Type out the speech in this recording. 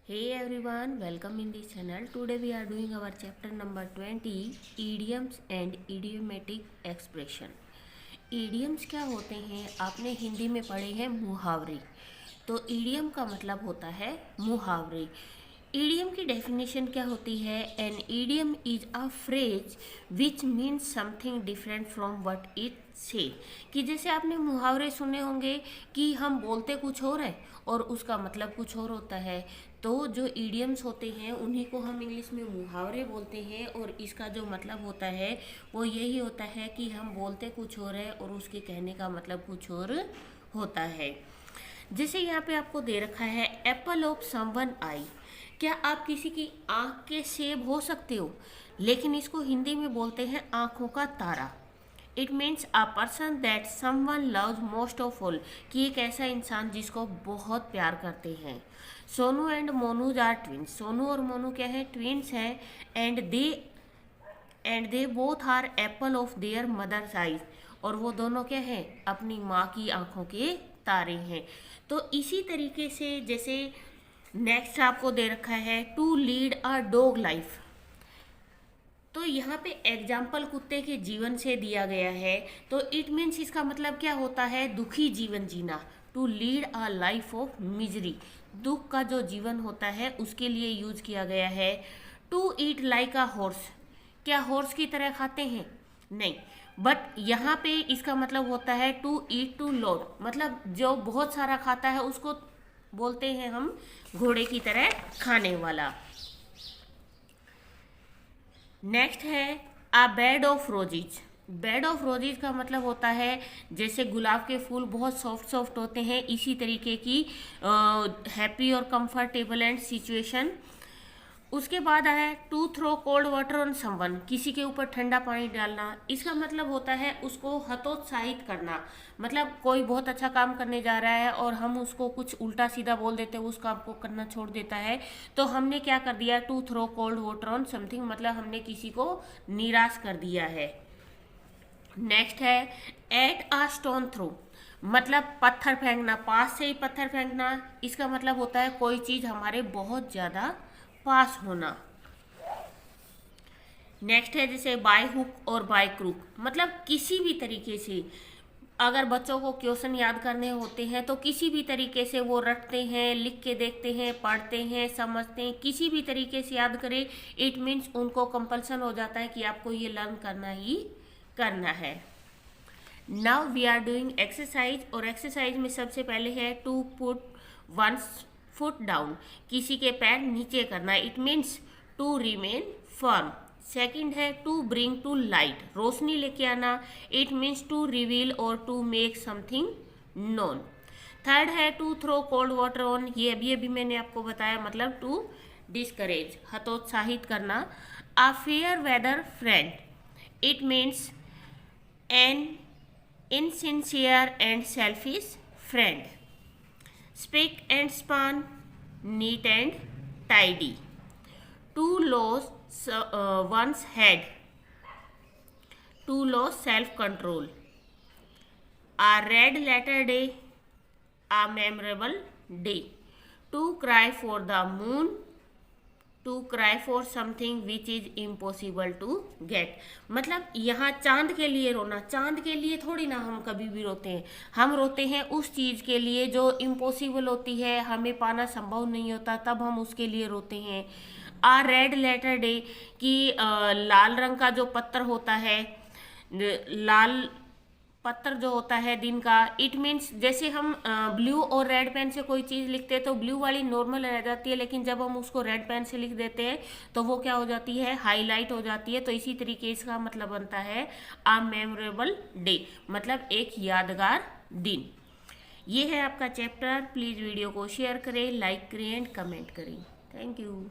Hey everyone, welcome in this channel. Today we are doing our chapter number 20, idioms and idiomatic expression. idioms क्या होते हैं? आपने हिंदी में पढ़े हैं मुहावरे। तो idiom का मतलब होता है मुहावरे। idiom की डेफिनेशन क्या होती है? An idiom is a phrase which means something different from what it says। कि जैसे आपने मुहावरे सुने होंगे कि हम बोलते कुछ और है और उसका मतलब कुछ और होता है। तो जो idioms होते हैं उन्हीं को हम इंग्लिश में मुहावरे बोलते हैं और इसका जो मतलब होता है वो यही होता है कि हम बोलते कुछ और है और उसके कहने का मतलब कुछ और होता है। जैसे यहाँ पे आपको दे रखा है एप्पल ऑफ समवन आई। क्या आप किसी की आंख के सेब हो सकते हो, लेकिन इसको हिंदी में बोलते हैं आंखों का तारा। It means a person that someone loves most of all, कि एक ऐसा इंसान जिसको बहुत प्यार करते हैं। सोनू एंड मोनूज आर ट्विंस। सोनू और मोनू क्या है? ट्विंस हैं। And they both are apple of their mother's eyes. और वो दोनों क्या है? अपनी माँ की आंखों के तारे हैं। तो इसी तरीके से जैसे नेक्स्ट आपको दे रखा है to lead a dog life. तो यहाँ पे एग्जाम्पल कुत्ते के जीवन से दिया गया है। तो इट मीन्स इसका मतलब क्या होता है? दुखी जीवन जीना। To lead a life of misery, दुख का जो जीवन होता है उसके लिए यूज किया गया है। To eat like a horse. क्या हॉर्स की तरह खाते हैं? नहीं, बट यहाँ पे इसका मतलब होता है टू ईट टू लोड, मतलब जो बहुत सारा खाता है उसको बोलते हैं हम घोड़े की तरह खाने वाला। नेक्स्ट है a bed of roses. Bed of roses का मतलब होता है जैसे गुलाब के फूल बहुत सॉफ्ट सॉफ्ट होते हैं, इसी तरीके की हैप्पी और कंफर्टेबल एंड सिचुएशन। उसके बाद है to throw cold water on someone, किसी के ऊपर ठंडा पानी डालना। इसका मतलब होता है उसको हतोत्साहित करना, मतलब कोई बहुत अच्छा काम करने जा रहा है और हम उसको कुछ उल्टा सीधा बोल देते हैं, उस काम को करना छोड़ देता है, तो हमने क्या कर दिया? To throw cold water on something, मतलब हमने किसी को निराश कर दिया है। नेक्स्ट है एट अ स्टोन थ्रो, मतलब पत्थर फेंकना, पास से ही पत्थर फेंकना। इसका मतलब होता है कोई चीज़ हमारे बहुत ज़्यादा पास होना। नेक्स्ट है जैसे बाय हुक और बाय क्रूक, मतलब किसी भी तरीके से अगर बच्चों को क्वेश्चन याद करने होते हैं तो किसी भी तरीके से वो रटते हैं, लिख के देखते हैं, पढ़ते हैं, समझते हैं, किसी भी तरीके से याद करें। इट मीन्स उनको कंपल्सन हो जाता है कि आपको ये लर्न करना ही करना है। Now we are doing exercise, और एक्सरसाइज में सबसे पहले है to put one's foot down, किसी के पैर नीचे करना। It means to remain firm. Second है टू ब्रिंग टू लाइट, रोशनी लेके आना। इट मीन्स टू रिवील और to make something known. Third है to throw cold water on, ये अभी मैंने आपको बताया, मतलब टू डिस्करेज, हतोत्साहित करना। A fair weather friend, it means an insincere and selfish friend. Spick and span, neat and tidy. To lose one's head, to lose self-control. A red letter day, a memorable day. To cry for the moon, to cry for something which is impossible to get, मतलब यहाँ चांद के लिए रोना। चांद के लिए थोड़ी ना हम कभी भी रोते हैं, हम रोते हैं उस चीज़ के लिए जो इम्पॉसिबल होती है, हमें पाना संभव नहीं होता, तब हम उसके लिए रोते हैं। आ रेड लेटर डे, कि लाल रंग का जो पत्थर होता है, लाल पत्थर जो होता है दिन का। इट मीन्स जैसे हम ब्लू और रेड पेन से कोई चीज़ लिखते हैं तो ब्लू वाली नॉर्मल रह जाती है, लेकिन जब हम उसको रेड पेन से लिख देते हैं तो वो क्या हो जाती है? हाईलाइट हो जाती है। तो इसी तरीके इसका मतलब बनता है अ मेमोरेबल डे, मतलब एक यादगार दिन। ये है आपका चैप्टर। प्लीज़ वीडियो को शेयर करें, लाइक करें एंड कमेंट करें। Thank you.